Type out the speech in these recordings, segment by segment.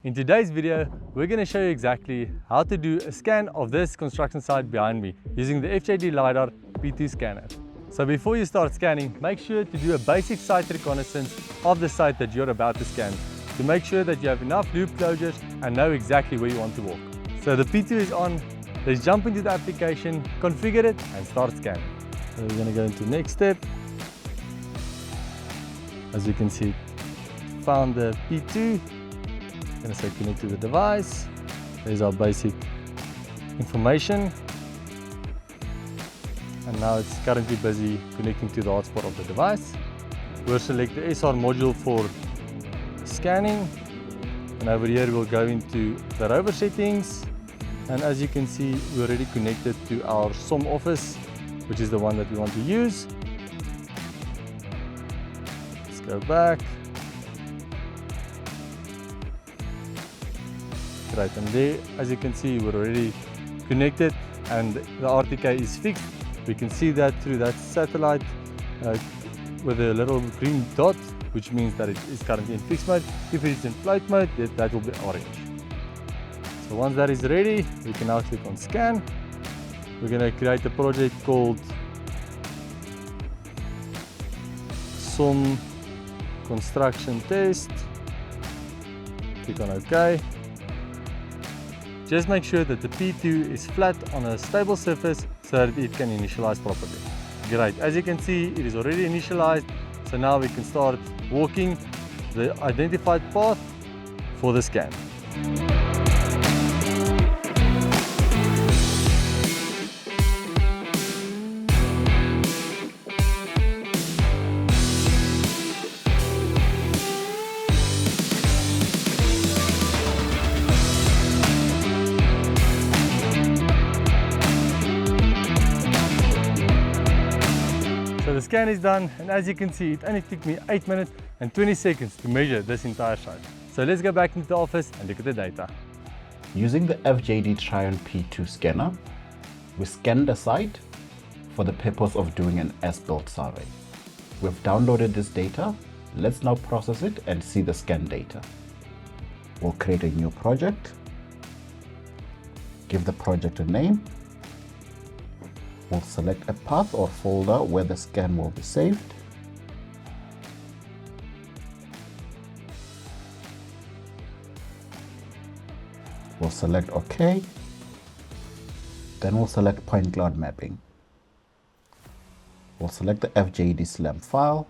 In today's video, we're going to show you exactly how to do a scan of this construction site behind me using the FJD LiDAR P2 scanner. So before you start scanning, make sure to do a basic site reconnaissance of the site that you're about to scan to make sure that you have enough loop closures and know exactly where you want to walk. So the P2 is on, let's jump into the application, configure it and start scanning. So we're going to go into the next step. As you can see, found the P2. I'm going to say connect to the device. There's our basic information. And now it's currently busy connecting to the hotspot of the device. We'll select the SR module for scanning. And over here we'll go into the rover settings. And as you can see, we're already connected to our SOM office, which is the one that we want to use. Let's go back. Right, and there, as you can see, we're already connected and the RTK is fixed. We can see that through that satellite with a little green dot, which means that it is currently in fixed mode. If it is in flight mode, that will be orange. So once that is ready, we can now click on scan. We're going to create a project called SOM Construction Test. Click on OK. Just make sure that the P2 is flat on a stable surface so that it can initialize properly. Great, as you can see, it is already initialized. So now we can start walking the identified path for the scan. So the scan is done, and as you can see, it only took me 8 minutes and 20 seconds to measure this entire site. So let's go back into the office and look at the data. Using the FJD Trion P2 scanner, we scanned the site for the purpose of doing an as-built survey. We've downloaded this data. Let's now process it and see the scan data. We'll create a new project, give the project a name. We'll select a path or folder where the scan will be saved. We'll select OK. Then we'll select point cloud mapping. We'll select the FJD SLAM file.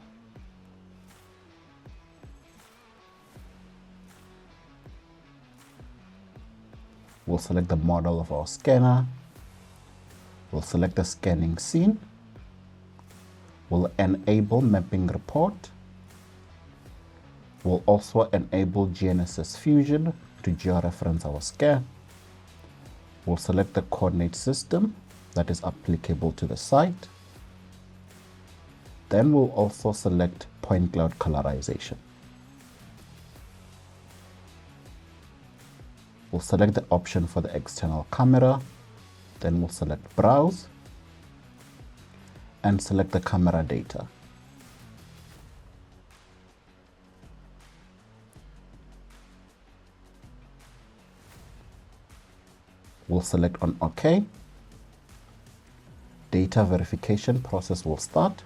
We'll select the model of our scanner. We'll select the scanning scene. We'll enable mapping report. We'll also enable GNSS Fusion to georeference our scan. We'll select the coordinate system that is applicable to the site. Then we'll also select point cloud colorization. We'll select the option for the external camera. Then we'll select browse and select the camera data. We'll select on OK. Data verification process will start.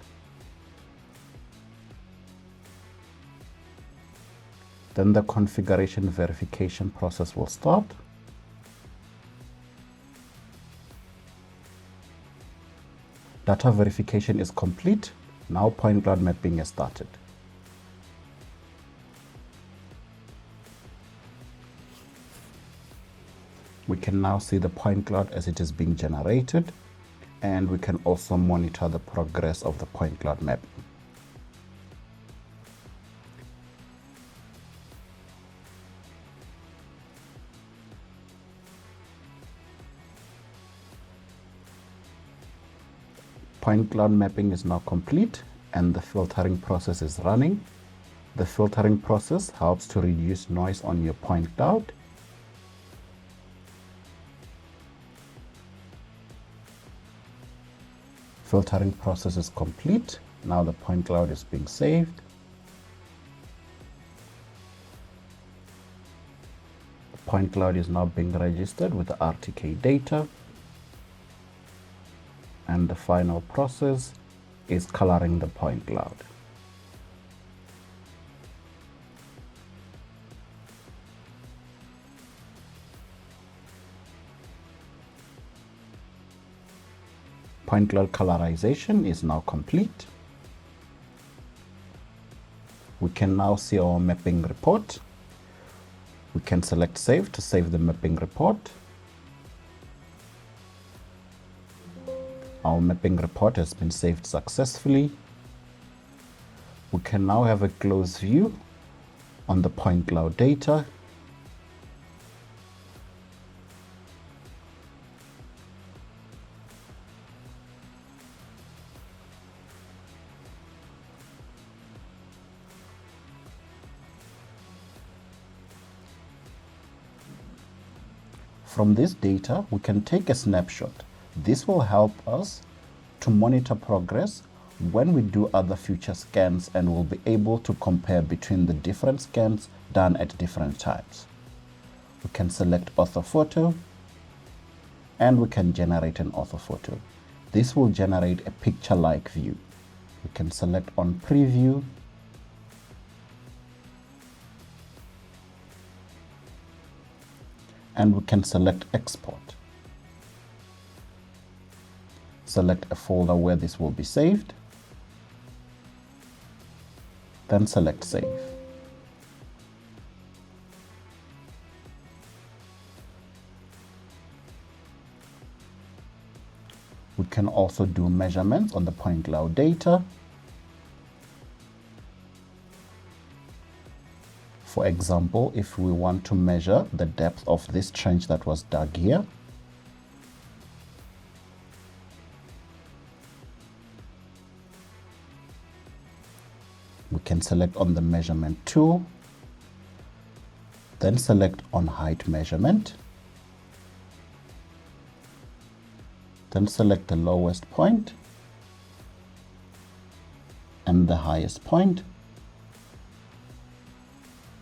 Then the configuration verification process will start. Data verification is complete. Now point cloud mapping has started. We can now see the point cloud as it is being generated, and we can also monitor the progress of the point cloud mapping. Point cloud mapping is now complete and the filtering process is running. The filtering process helps to reduce noise on your point cloud. Filtering process is complete. Now the point cloud is being saved. Point cloud is now being registered with the RTK data. And the final process is coloring the point cloud. Point cloud colorization is now complete. We can now see our mapping report. We can select save to save the mapping report. Our mapping report has been saved successfully. We can now have a close view on the point cloud data. From this data, we can take a snapshot. This will help us to monitor progress when we do other future scans, and we'll be able to compare between the different scans done at different times. We can select orthophoto and we can generate an orthophoto. This will generate a picture-like view. We can select on preview and we can select export. Select a folder where this will be saved, then select save. We can also do measurements on the point cloud data. For example, if we want to measure the depth of this trench that was dug here, we can select on the measurement tool, then select on height measurement, then select the lowest point and the highest point.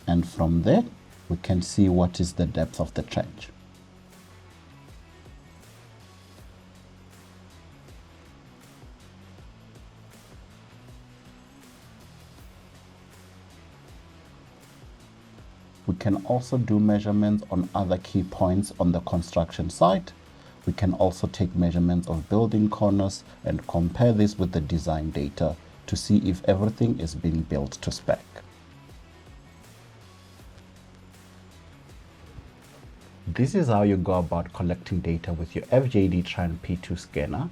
And from there, we can see what is the depth of the trench. We can also do measurements on other key points on the construction site. We can also take measurements of building corners and compare this with the design data to see if everything is being built to spec. This is how you go about collecting data with your FJD Trion P2 scanner,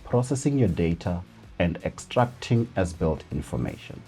processing your data, and extracting as-built information.